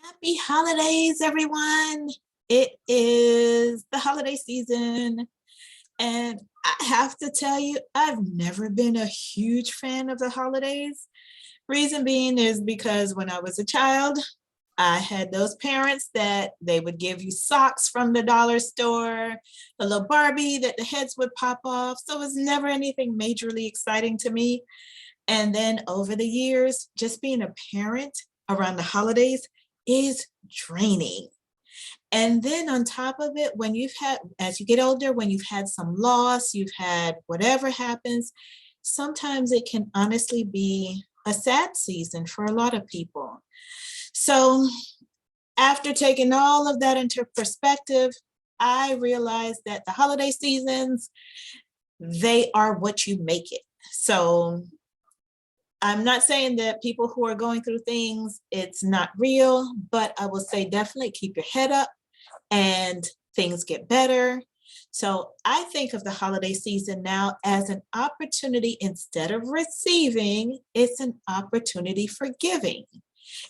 Happy holidays, everyone. It is the holiday season, and I have to tell you, I've never been a huge fan of the holidays. Reason being is because when I was a child, I had those parents that they would give you socks from the dollar store, the little Barbie that the heads would pop off. So it was never anything majorly exciting to me. And then over the years, just being a parent around the holidays is draining. And then on top of it, when you've had, as you get older, when you've had some loss, you've had whatever happens, sometimes it can honestly be a sad season for a lot of people. So after taking all of that into perspective, I realized that the holiday seasons, they are what you make it. So I'm not saying that people who are going through things, it's not real, but I will say definitely keep your head up and things get better. So I think of the holiday season now as an opportunity instead of receiving, it's an opportunity for giving.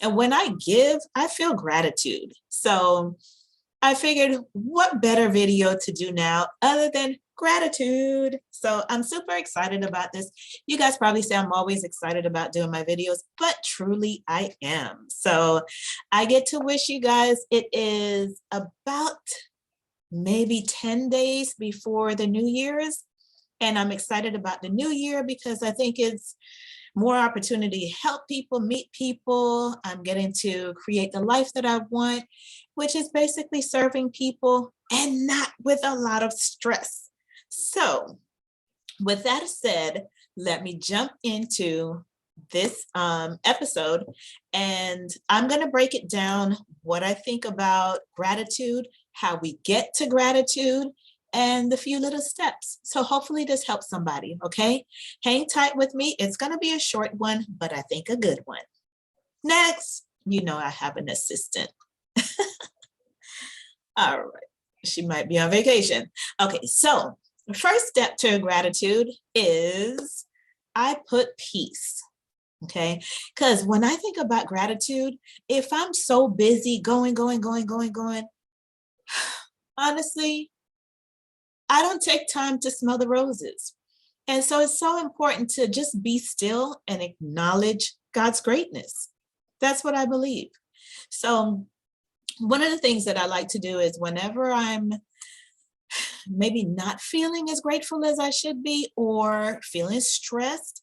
And when I give, I feel gratitude. So I figured what better video to do now other than gratitude. So I'm super excited about this. You guys probably say I'm always excited about doing my videos, but truly I am. So I get to wish you guys, it is about maybe 10 days before the New Year's. And I'm excited about the new year because I think it's more opportunity to help people, meet people. I'm getting to create the life that I want, which is basically serving people and not with a lot of stress. So with that said, let me jump into this episode, and I'm going to break it down what I think about gratitude, how we get to gratitude, and the few little steps. So hopefully this helps somebody, okay? Hang tight with me. It's going to be a short one, but I think a good one. Next, you know I have an assistant. All right, she might be on vacation. Okay, so the first step to gratitude is I put peace. Okay, because when I think about gratitude, if I'm so busy going, honestly, I don't take time to smell the roses. And so it's so important to just be still and acknowledge God's greatness. That's what I believe. So one of the things that I like to do is whenever I'm maybe not feeling as grateful as I should be or feeling stressed,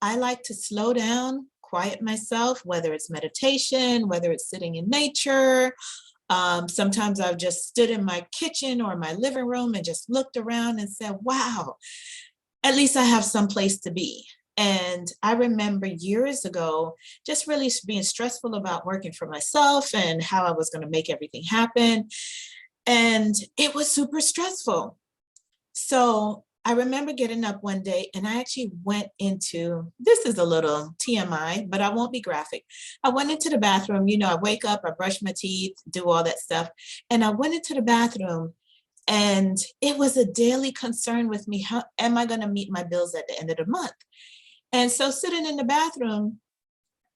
I like to slow down, quiet myself, whether it's meditation, whether it's sitting in nature. Sometimes I've just stood in my kitchen or my living room and just looked around and said, wow, at least I have some place to be. And I remember years ago, just really being stressful about working for myself and how I was going to make everything happen. And it was super stressful. So I remember getting up one day and I actually went into, this is a little TMI, but I won't be graphic. I went into the bathroom, I wake up, I brush my teeth, do all that stuff. And I went into the bathroom and it was a daily concern with me. How am I going to meet my bills at the end of the month? And so sitting in the bathroom,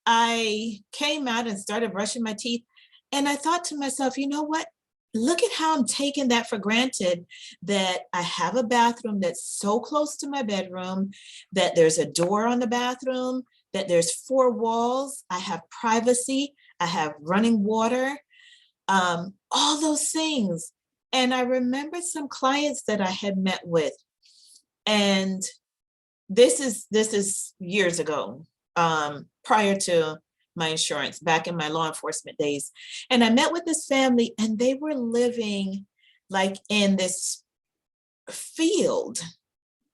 I came out and started brushing my teeth. And I thought to myself, you know what? Look at how I'm taking that for granted, that I have a bathroom that's so close to my bedroom, that there's a door on the bathroom, that there's four walls, I have privacy, I have running water, all those things. And I remember some clients that I had met with, and this is years ago, prior to my insurance, back in my law enforcement days. And I met with this family and they were living like in this field,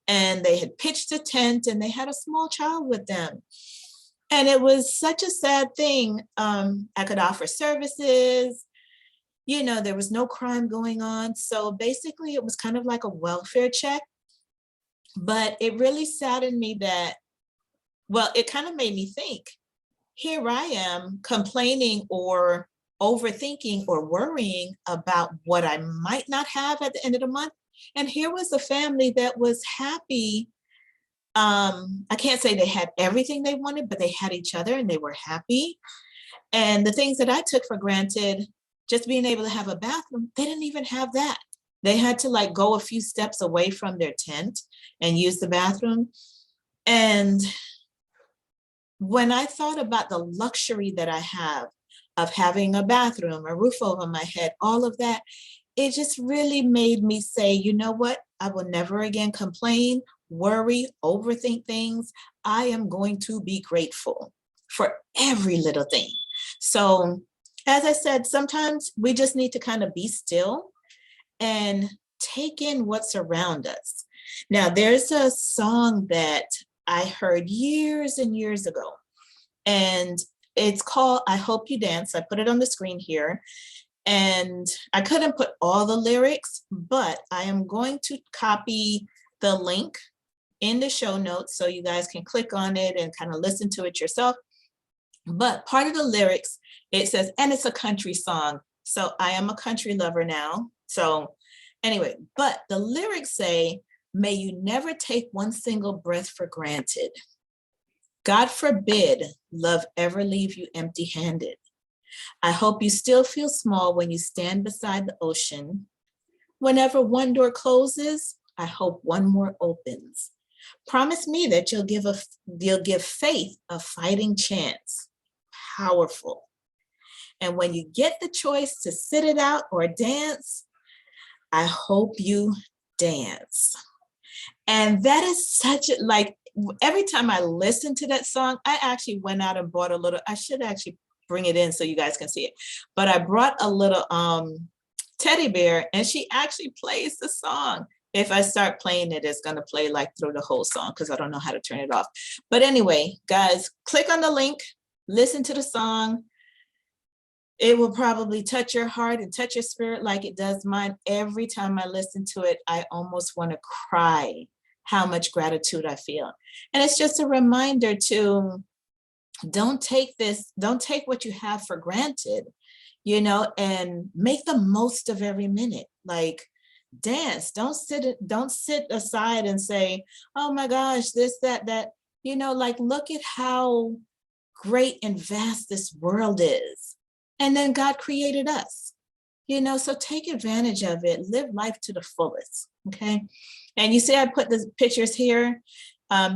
and they had pitched a tent and they had a small child with them. And it was such a sad thing. I could offer services, there was no crime going on. So basically it was kind of like a welfare check, but it really saddened me that, well, it kind of made me think, here I am complaining or overthinking or worrying about what I might not have at the end of the month. And here was a family that was happy. I can't say they had everything they wanted, but they had each other and they were happy. And the things that I took for granted, just being able to have a bathroom, they didn't even have that. They had to like go a few steps away from their tent and use the bathroom. And when I thought about the luxury that I have of having a bathroom, a roof over my head, all of that, it just really made me say, you know what? I will never again complain, worry, overthink things. I am going to be grateful for every little thing. So, as I said, sometimes we just need to kind of be still and take in what's around us. Now, there's a song that I heard years and years ago, and it's called I Hope You Dance. I put it on the screen here, and I couldn't put all the lyrics, but I am going to copy the link in the show notes so you guys can click on it and kind of listen to it yourself. But part of the lyrics, it says, and it's a country song. So I am a country lover now. So anyway, but the lyrics say, may you never take one single breath for granted. God forbid love ever leave you empty-handed. I hope you still feel small when you stand beside the ocean. Whenever one door closes, I hope one more opens. Promise me that you'll give faith a fighting chance. Powerful. And when you get the choice to sit it out or dance, I hope you dance. And that is such a, like, every time I listen to that song, I actually went out and bought a little, I should actually bring it in so you guys can see it. But I brought a little teddy bear, and she actually plays the song. If I start playing it, it's gonna play like through the whole song because I don't know how to turn it off. But anyway, guys, click on the link, listen to the song. It will probably touch your heart and touch your spirit like it does mine. Every time I listen to it, I almost want to cry how much gratitude I feel. And it's just a reminder to don't take what you have for granted, you know, and make the most of every minute. Like, dance, don't sit aside and say, oh my gosh, this, that, you know, like, look at how great and vast this world is. And then God created us, you know, so take advantage of it, live life to the fullest. Okay. And you see, I put the pictures here.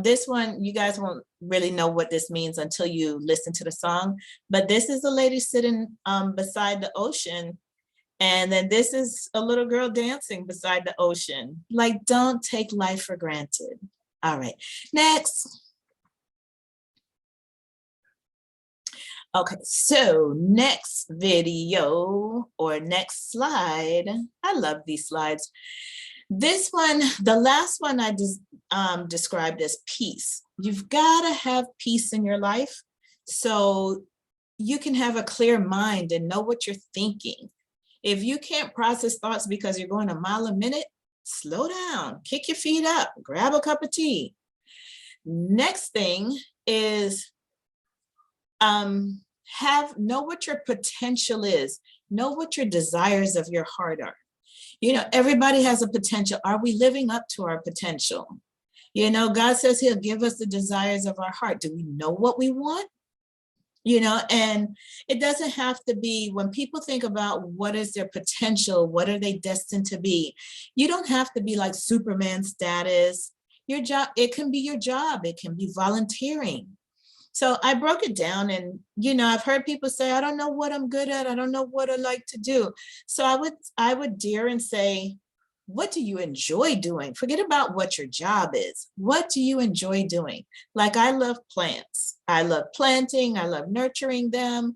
This one, you guys won't really know what this means until you listen to the song, but this is a lady sitting beside the ocean. And then this is a little girl dancing beside the ocean. Like, don't take life for granted. All right, next. Okay, so next video or next slide. I love these slides. This one, the last one I described as peace. You've got to have peace in your life so you can have a clear mind and know what you're thinking. If you can't process thoughts because you're going a mile a minute, slow down, kick your feet up, grab a cup of tea. Next thing is know what your potential is, know what your desires of your heart are. You know, everybody has a potential. Are we living up to our potential? You know, God says he'll give us the desires of our heart. Do we know what we want? You know, and it doesn't have to be, when people think about what is their potential, what are they destined to be, you don't have to be like Superman status. Your job, it can be your job, it can be volunteering. So I broke it down, and, you know, I've heard people say, I don't know what I'm good at. I don't know what I like to do. So I would dare and say, what do you enjoy doing? Forget about what your job is. What do you enjoy doing? Like, I love plants. I love planting. I love nurturing them.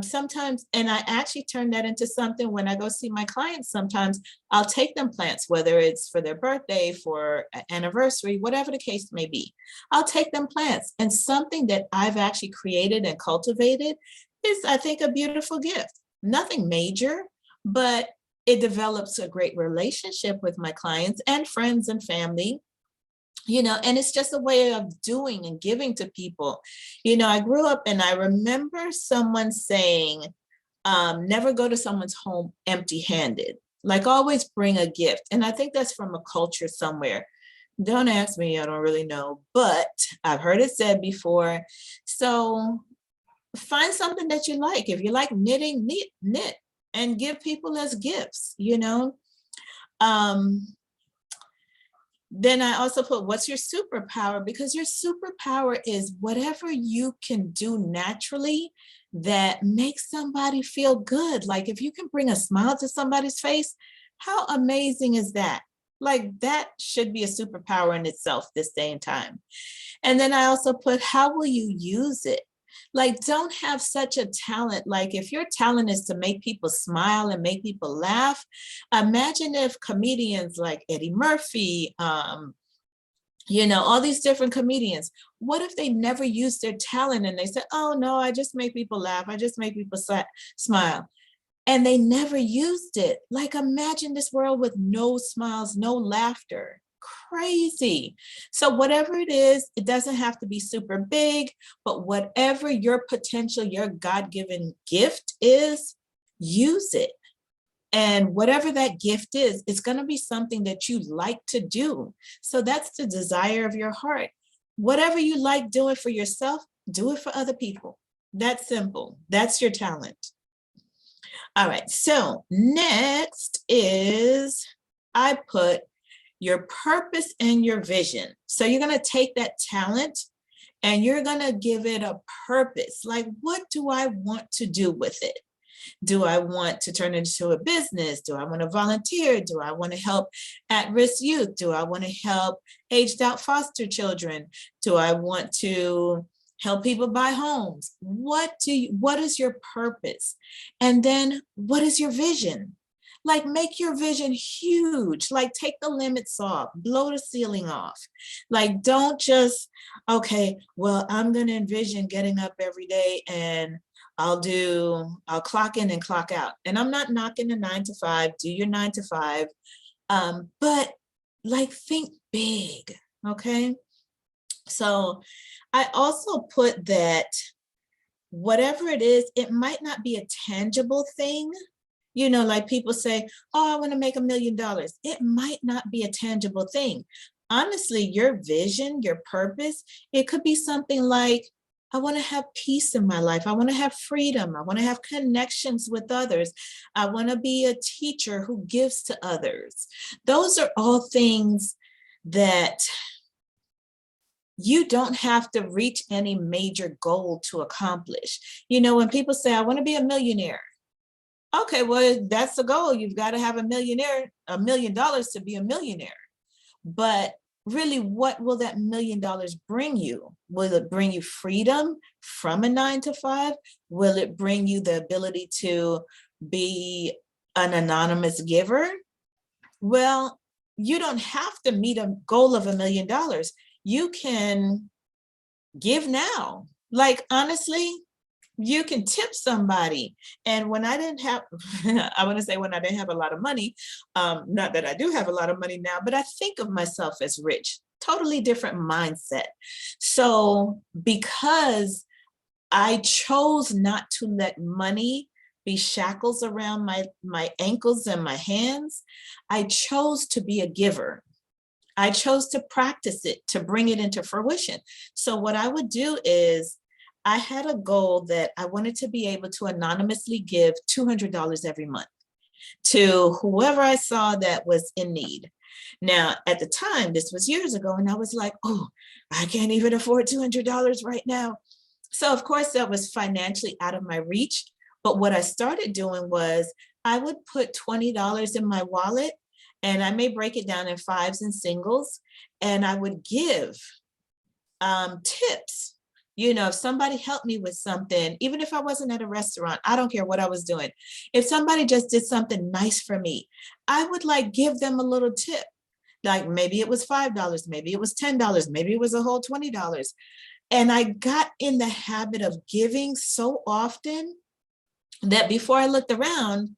Sometimes, and I actually turn that into something when I go see my clients. Sometimes I'll take them plants, whether it's for their birthday, for an anniversary, whatever the case may be. I'll take them plants, and something that I've actually created and cultivated is, I think, a beautiful gift. Nothing major, but it develops a great relationship with my clients and friends and family. You know, and it's just a way of doing and giving to people. You know, I grew up and I remember someone saying, never go to someone's home empty-handed, like always bring a gift. And I think that's from a culture somewhere. Don't ask me, I don't really know, but I've heard it said before. So find something that you like. If you like knitting, knit and give people as gifts, you know. Um, then I also put, what's your superpower? Because your superpower is whatever you can do naturally that makes somebody feel good. Like if you can bring a smile to somebody's face, how amazing is that? Like that should be a superpower in itself this day and time. And then I also put, how will you use it? Like, don't have such a talent. Like, if your talent is to make people smile and make people laugh, imagine if comedians like Eddie Murphy, you know, all these different comedians, what if they never used their talent and they said, oh no, I just make people laugh, I just make people smile. And they never used it. Like, imagine this world with no smiles, no laughter. Crazy. So whatever it is, it doesn't have to be super big, but whatever your potential, your God-given gift is, use it. And whatever that gift is, it's going to be something that you like to do. So that's the desire of your heart. Whatever you like doing for yourself, do it for other people. That's simple. That's your talent. All right, so next is I put your purpose and your vision. So you're going to take that talent and you're going to give it a purpose. Like, what do I want to do with it? Do I want to turn it into a business? Do I want to volunteer? Do I want to help at-risk youth? Do I want to help aged out foster children? Do I want to help people buy homes? What is your purpose? And then what is your vision? Like, make your vision huge. Like, take the limits off, blow the ceiling off. Like, don't just, okay, well, I'm going to envision getting up every day and I'll clock in and clock out. And I'm not knocking the 9 to 5, do your 9 to 5. But like, think big, okay? So I also put that whatever it is, it might not be a tangible thing. You know, like people say, oh, I want to make $1 million. It might not be a tangible thing. Honestly, your vision, your purpose, it could be something like, I want to have peace in my life. I want to have freedom. I want to have connections with others. I want to be a teacher who gives to others. Those are all things that you don't have to reach any major goal to accomplish. You know, when people say, I want to be a millionaire. Okay, well, that's the goal. You've got to have $1 million to be a millionaire. But really, what will that $1 million bring you? Will it bring you freedom from a 9 to 5? Will it bring you the ability to be an anonymous giver? Well, you don't have to meet a goal of $1 million. You can give now. Like, honestly, you can tip somebody. And when I didn't have, I want to say when I didn't have a lot of money, not that I do have a lot of money now, but I think of myself as rich, totally different mindset. So because I chose not to let money be shackles around my ankles and my hands, I chose to be a giver. I chose to practice it, to bring it into fruition. So what I would do is, I had a goal that I wanted to be able to anonymously give $200 every month to whoever I saw that was in need. Now, at the time, this was years ago, and I was like, oh, I can't even afford $200 right now. So of course that was financially out of my reach. But what I started doing was I would put $20 in my wallet, and I may break it down in fives and singles, and I would give tips. You know, if somebody helped me with something, even if I wasn't at a restaurant, I don't care what I was doing. If somebody just did something nice for me, I would like give them a little tip. Like maybe it was $5, maybe it was $10, maybe it was a whole $20. And I got in the habit of giving so often that before I looked around,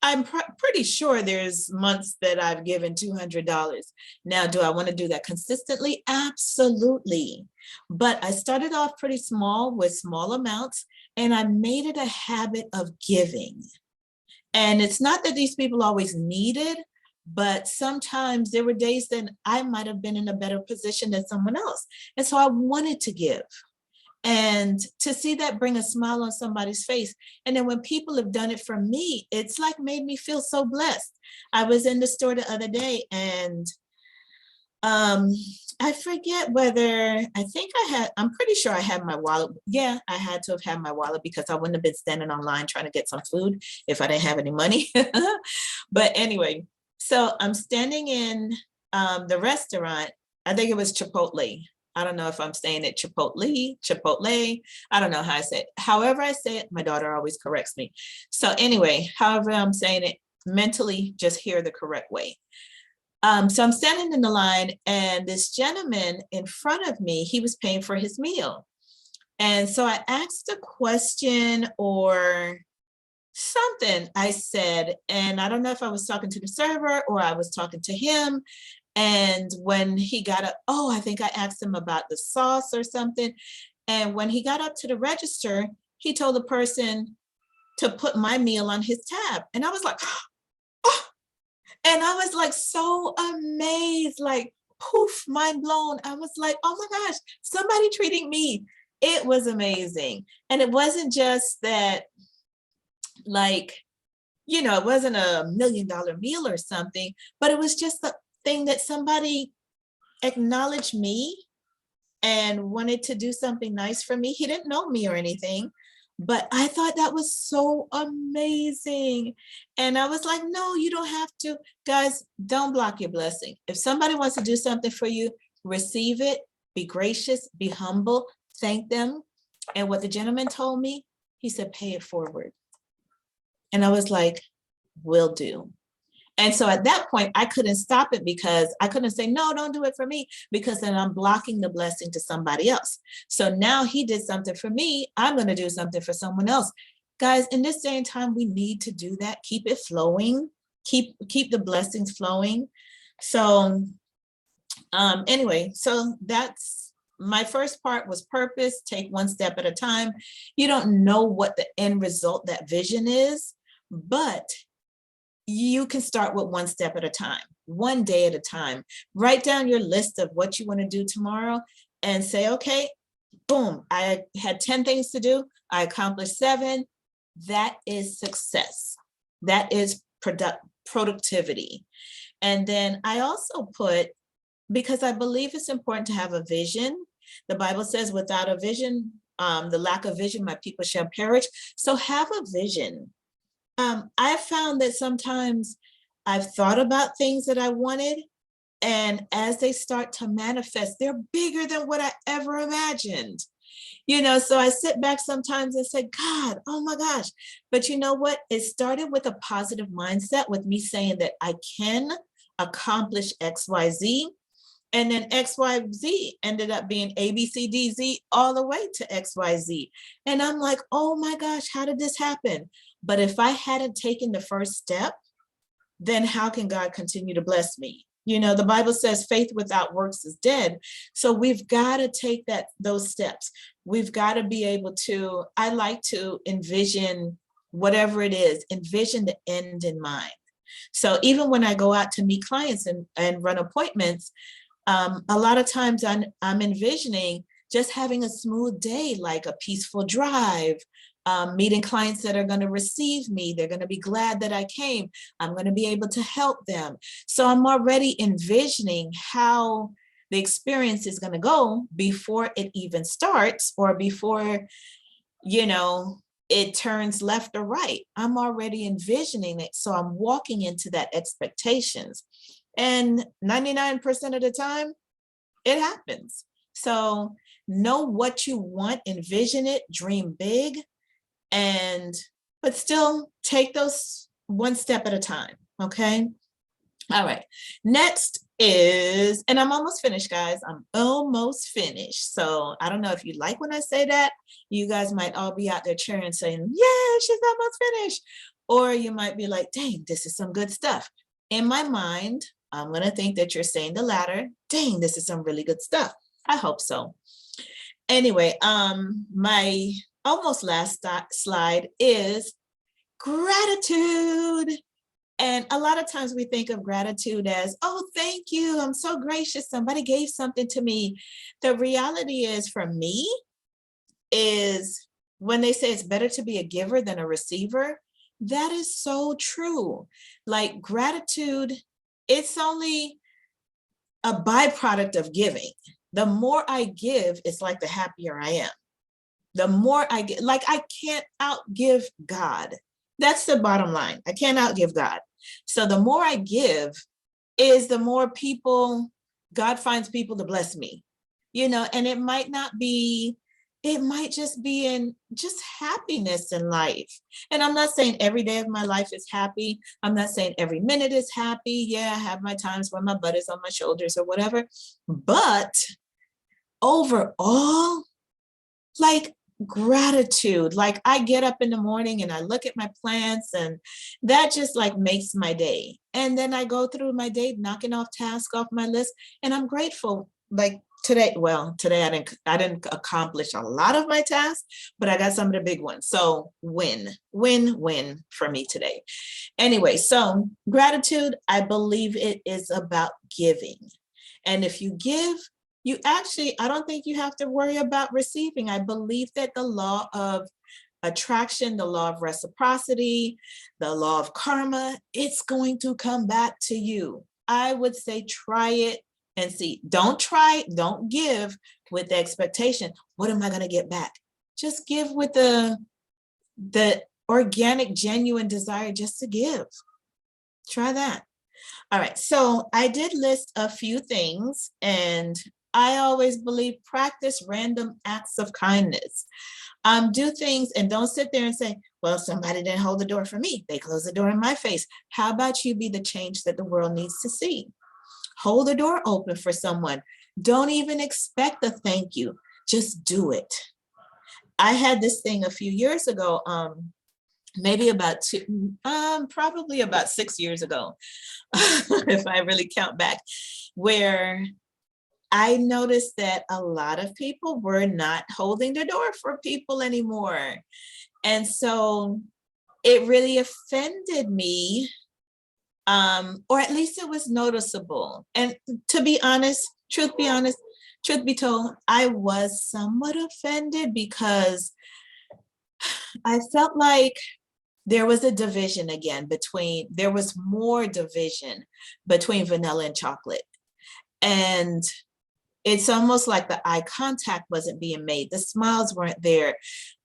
I'm pretty sure there's months that I've given $200. Now, do I want to do that consistently? Absolutely. But I started off pretty small with small amounts, and I made it a habit of giving. And it's not that these people always needed, but sometimes there were days that I might have been in a better position than someone else. And so I wanted to give. And to see that bring a smile on somebody's face. And then when people have done it for me, it's like made me feel so blessed. I was in the store the other day and um, I forget whether, I'm pretty sure I had my wallet. Yeah, I had to have had my wallet because I wouldn't have been standing online trying to get some food if I didn't have any money. But anyway, so I'm standing in the restaurant. I think it was Chipotle. I don't know if I'm saying it Chipotle. I don't know how I say it. However I say it, my daughter always corrects me. So anyway, however I'm saying it, mentally just hear the correct way. So I'm standing in the line and this gentleman in front of me, he was paying for his meal. And so I asked a question or something I said, and I don't know if I was talking to the server or I was talking to him. And when he got up, oh, I think I asked him about the sauce or something. And when he got up to the register, he told the person to put my meal on his tab. And I was like, and I was like so amazed, like poof, mind blown. I was like, oh my gosh, somebody treating me. It was amazing. And it wasn't just that, like, it wasn't $1 million meal or something, but it was just the thing that somebody acknowledged me and wanted to do something nice for me. He didn't know me or anything, but I thought that was so amazing. And I was like, no, you don't have to. Guys, don't block your blessing. If somebody wants to do something for you, receive it, be gracious, be humble, thank them. And what the gentleman told me, he said, pay it forward. And I was like, will do. And so at that point, I couldn't stop it because I couldn't say, no, don't do it for me, because then I'm blocking the blessing to somebody else. So now he did something for me. I'm going to do something for someone else. Guys, in this day and time, we need to do that. Keep it flowing. Keep the blessings flowing. So anyway, so that's my first part was purpose. Take one step at a time. You don't know what the end result, that vision is, but you can start with one step at a time, one day at a time. Write down your list of what you want to do tomorrow and say, okay, boom, I had 10 things to do. I accomplished 7. That is success. That is productivity. And then I also put, because I believe it's important to have a vision. The Bible says without a vision, the lack of vision, my people shall perish. So have a vision. I found that sometimes I've thought about things that I wanted, and as they start to manifest, they're bigger than what I ever imagined. So I sit back sometimes and say, God, oh my gosh. But you know what? It started with a positive mindset, with me saying that I can accomplish XYZ. And then XYZ ended up being ABCDZ all the way to XYZ. And I'm like, oh my gosh, how did this happen? But if I hadn't taken the first step, then how can God continue to bless me? The Bible says faith without works is dead. So we've got to take those steps. We've got to be able to, I like to envision whatever it is, envision the end in mind. So even when I go out to meet clients and run appointments, a lot of times I'm envisioning just having a smooth day, like a peaceful drive, meeting clients that are going to receive me. They're going to be glad that I came. I'm going to be able to help them. So I'm already envisioning how the experience is going to go before it even starts, or before, it turns left or right. I'm already envisioning it. So I'm walking into that expectations. And 99% of the time, it happens. So know what you want, envision it, dream big, but still take those one step at a time. Okay. All right. Next is, and I'm almost finished, guys. I'm almost finished. So I don't know if you like when I say that. You guys might all be out there cheering, saying, yeah, she's almost finished. Or you might be like, dang, this is some good stuff. In my mind, I'm going to think that you're saying the latter. Dang, this is some really good stuff. I hope so. Anyway, my almost last slide is gratitude. And a lot of times we think of gratitude as, oh, thank you, I'm so gracious, somebody gave something to me. The reality is, for me, is when they say it's better to be a giver than a receiver, that is so true. Like gratitude, it's only a byproduct of giving. The more I give, it's like the happier I am. The more I get, like I can't outgive God. That's the bottom line. I can't outgive God. So the more I give is the more people, God finds people to bless me, and it might not be, it might just be in just happiness in life. And I'm not saying every day of my life is happy. I'm not saying every minute is happy. Yeah, I have my times when my butt is on my shoulders or whatever. But overall, like gratitude, like I get up in the morning and I look at my plants and that just like makes my day. And then I go through my day knocking off tasks off my list and I'm grateful. Like today, well, today I didn't accomplish a lot of my tasks, but I got some of the big ones. So win for me today. Anyway, so gratitude, I believe it is about giving. And if you give, you actually, I don't think you have to worry about receiving. I believe that the law of attraction, the law of reciprocity, the law of karma, it's going to come back to you. I would say try it and see. Don't give with the expectation, what am I going to get back? Just give with the organic, genuine desire just to give. Try that. All right, so I did list a few things, and I always believe practice random acts of kindness. Do things and don't sit there and say, well, somebody didn't hold the door for me. They closed the door in my face. How about you be the change that the world needs to see? Hold the door open for someone. Don't even expect a thank you. Just do it. I had this thing a few years ago, maybe about probably about 6 years ago, if I really count back, where I noticed that a lot of people were not holding the door for people anymore. And so it really offended me, or at least it was noticeable. And to be honest, truth be told, I was somewhat offended because I felt like there was a division again there was more division between vanilla and chocolate. And it's almost like the eye contact wasn't being made. The smiles weren't there.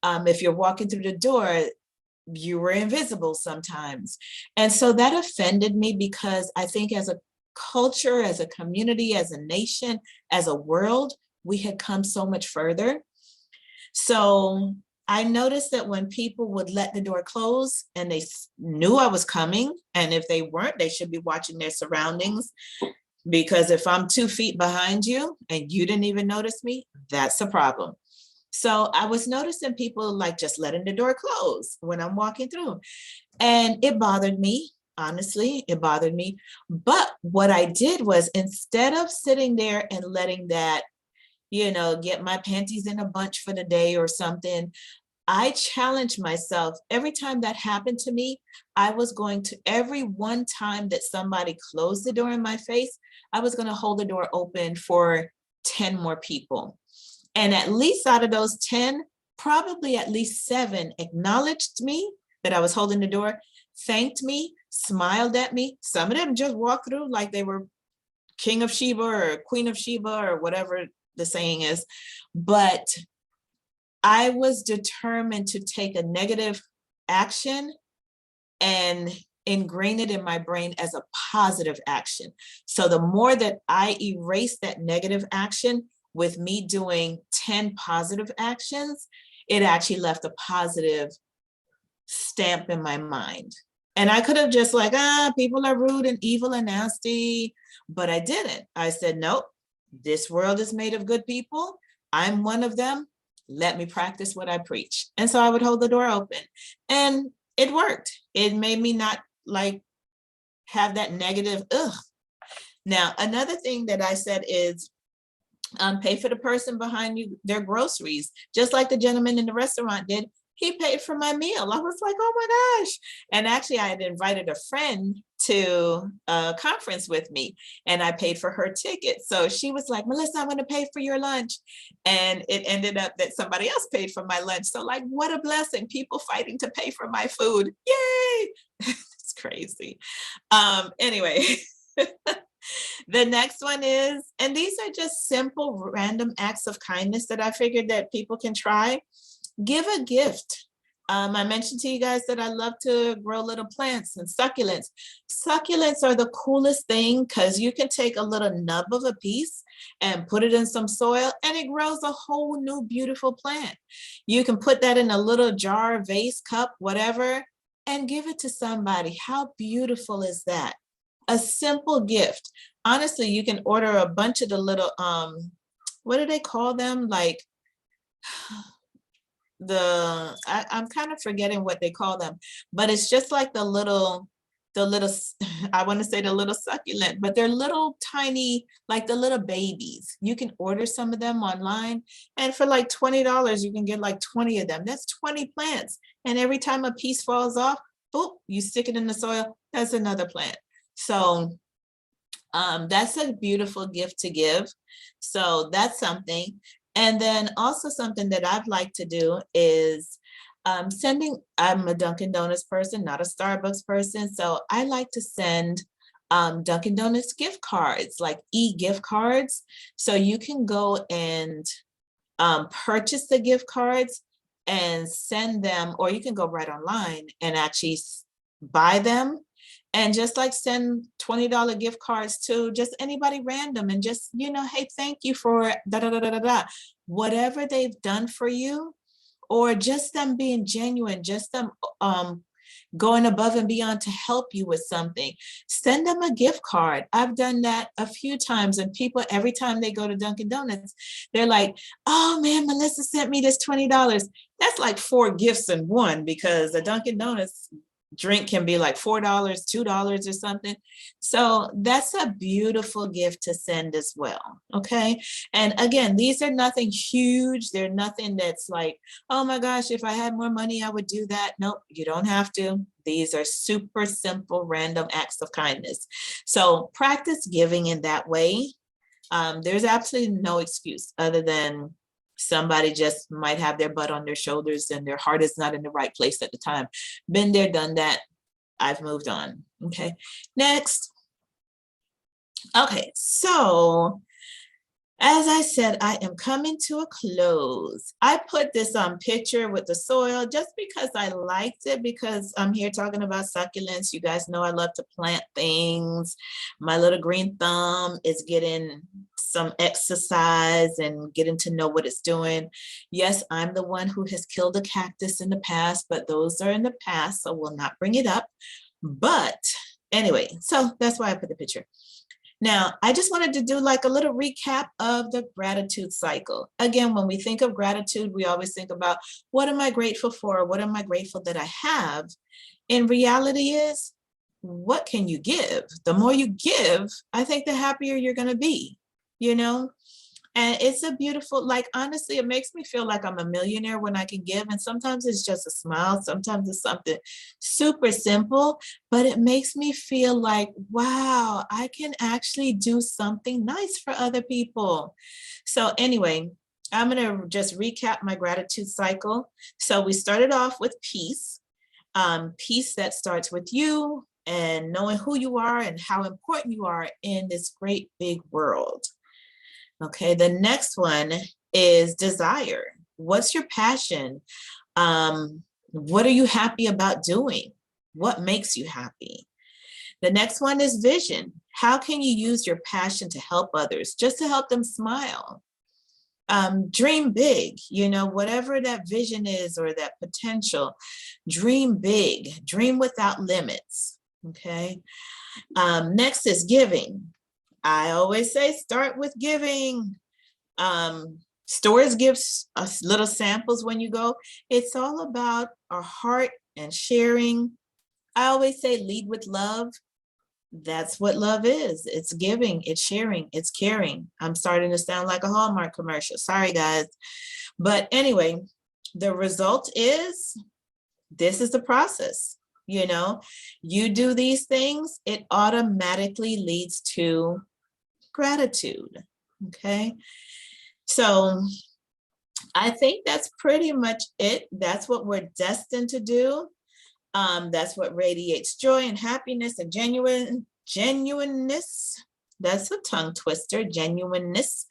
If you're walking through the door, you were invisible sometimes. And so that offended me because I think as a culture, as a community, as a nation, as a world, we had come so much further. So I noticed that when people would let the door close and they knew I was coming, and if they weren't, they should be watching their surroundings. Because if I'm 2 feet behind you and you didn't even notice me, that's a problem. So I was noticing people like just letting the door close when I'm walking through. And it bothered me, honestly, it bothered me. But what I did was instead of sitting there and letting that, get my panties in a bunch for the day or something, I challenged myself every time that happened to me. I was going to, every one time that somebody closed the door in my face, I was going to hold the door open for 10 more people. And at least out of those 10, probably at least 7 acknowledged me that I was holding the door, thanked me, smiled at me. Some of them just walked through like they were King of Sheba or Queen of Sheba or whatever the saying is. But I was determined to take a negative action and ingrain it in my brain as a positive action. So the more that I erase that negative action with me doing 10 positive actions, it actually left a positive stamp in my mind. And I could have just like, people are rude and evil and nasty, but I didn't. I said, nope, this world is made of good people. I'm one of them. Let me practice what I preach. And so I would hold the door open and it worked. It made me not like have that negative, ugh. Now, another thing that I said is pay for the person behind you their groceries, just like the gentleman in the restaurant did. He paid for my meal. I was like, oh my gosh. And actually I had invited a friend to a conference with me, and I paid for her ticket. So she was like, Melissa, I'm going to pay for your lunch. And it ended up that somebody else paid for my lunch. So like, what a blessing, people fighting to pay for my food. Yay. It's crazy. Anyway, the next one is, and these are just simple random acts of kindness that I figured that people can try. Give a gift. I mentioned to you guys that I love to grow little plants and succulents. Succulents are the coolest thing because you can take a little nub of a piece and put it in some soil and it grows a whole new beautiful plant. You can put that in a little jar, vase, cup, whatever, and give it to somebody. How beautiful is that? A simple gift. Honestly, you can order a bunch of the little, what do they call them? Like, I'm kind of forgetting what they call them, but it's just like the little, I want to say the little succulent, but they're little tiny, like the little babies. You can order some of them online, and for like $20, you can get like 20 of them. That's 20 plants. And every time a piece falls off, oh, you stick it in the soil, that's another plant. So that's a beautiful gift to give. So that's something. And then also something that I'd like to do is I'm a Dunkin' Donuts person, not a Starbucks person. So I like to send Dunkin' Donuts gift cards, like e-gift cards. So you can go and purchase the gift cards and send them, or you can go right online and actually buy them. And just like send $20 gift cards to just anybody random and just, you know, hey, thank you for da da da da da da. Whatever they've done for you, or just them being genuine, just them going above and beyond to help you with something. Send them a gift card. I've done that a few times, and people, every time they go to Dunkin' Donuts, they're like, oh man, Melissa sent me this $20. That's like 4 gifts in one, because a Dunkin' Donuts drink can be like $4, $2 or something. So that's a beautiful gift to send as well. Okay. And again, these are nothing huge. They're nothing that's like, oh my gosh, if I had more money, I would do that. Nope, you don't have to. These are super simple, random acts of kindness. So practice giving in that way. There's absolutely no excuse other than somebody just might have their butt on their shoulders and their heart is not in the right place at the time. Been there, done that. I've moved on. Okay, next. Okay, so as I said, I am coming to a close. I put this picture with the soil just because I liked it, because I'm here talking about succulents. You guys know I love to plant things. My little green thumb is getting some exercise and getting to know what it's doing. Yes, I'm the one who has killed a cactus in the past, but those are in the past, so we'll not bring it up. But anyway, so that's why I put the picture. Now, I just wanted to do like a little recap of the gratitude cycle. Again, when we think of gratitude, we always think about, what am I grateful for? What am I grateful that I have? In reality is, what can you give? The more you give, I think the happier you're going to be, you know? And it's a beautiful, like, honestly, it makes me feel like I'm a millionaire when I can give. And sometimes it's just a smile. Sometimes it's something super simple, but it makes me feel like, wow, I can actually do something nice for other people. So anyway, I'm going to just recap my gratitude cycle. So we started off with peace, peace that starts with you and knowing who you are and how important you are in this great big world. Okay, the next one is desire. What's your passion? What are you happy about doing? What makes you happy? The next one is vision. How can you use your passion to help others, just to help them smile? Dream big, you know, whatever that vision is or that potential, dream big, dream without limits, okay? Next is giving. I always say start with giving. Stores give us little samples when you go. It's all about our heart and sharing. I always say lead with love. That's what love is. It's giving, it's sharing, it's caring. I'm starting to sound like a Hallmark commercial. Sorry, guys. But anyway, the result is, this is the process. You know, you do these things, it automatically leads to gratitude. Okay. So I think that's pretty much it. That's what we're destined to do. That's what radiates joy and happiness and genuineness. That's a tongue twister, genuineness.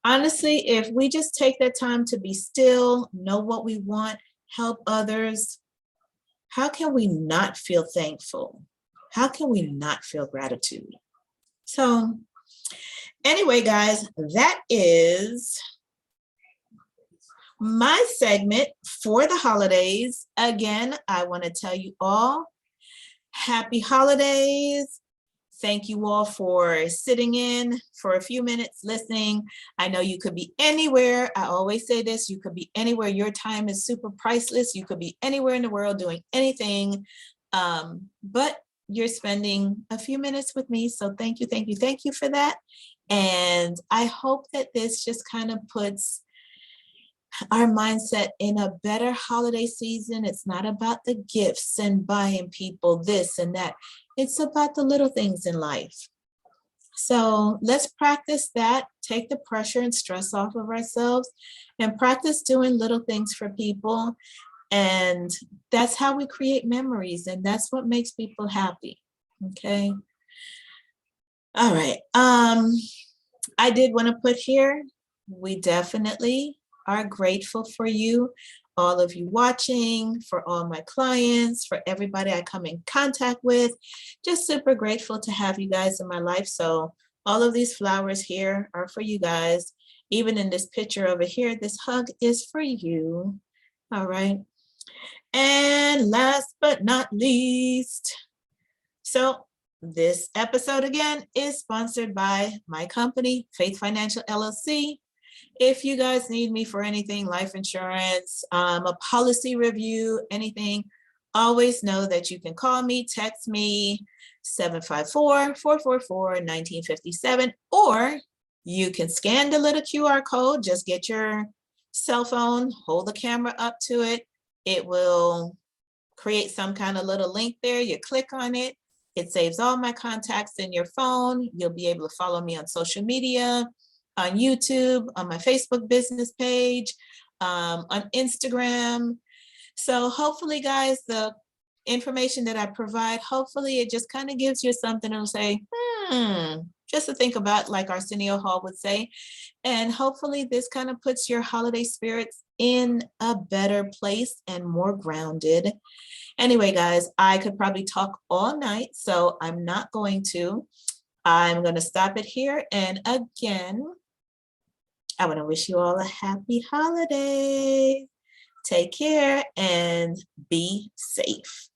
Honestly, if we just take that time to be still, know what we want, help others, how can we not feel thankful? How can we not feel gratitude? So anyway, guys, that is my segment for the holidays. Again, I want to tell you all happy holidays. Thank you all for sitting in for a few minutes listening. I know you could be anywhere. I always say this, you could be anywhere. Your time is super priceless. You could be anywhere in the world doing anything, but you're spending a few minutes with me. So thank you, thank you, thank you for that. And I hope that this just kind of puts our mindset in a better holiday season. It's not about the gifts and buying people this and that. It's about the little things in life. So let's practice that, take the pressure and stress off of ourselves and practice doing little things for people. And that's how we create memories, and that's what makes people happy. Okay. All right. I did want to put here, we definitely are grateful for you, all of you watching, for all my clients, for everybody I come in contact with. Just super grateful to have you guys in my life. So all of these flowers here are for you guys. Even in this picture over here, this hug is for you. All right. And last but not least, so this episode again is sponsored by my company, Faith Financial LLC. If you guys need me for anything, life insurance, a policy review, anything, always know that you can call me, text me, 754-444-1957, or you can scan the little QR code. Just get your cell phone, hold the camera up to it. It will create some kind of little link there. You click on it. It saves all my contacts in your phone. You'll be able to follow me on social media, on YouTube, on my Facebook business page, on Instagram. So hopefully, guys, the information that I provide, hopefully it just kind of gives you something to say, just to think about, like Arsenio Hall would say. And hopefully this kind of puts your holiday spirits in a better place and more grounded. Anyway, guys, I could probably talk all night, so I'm not going to. I'm going to stop it here. And again, I want to wish you all a happy holiday. Take care and be safe.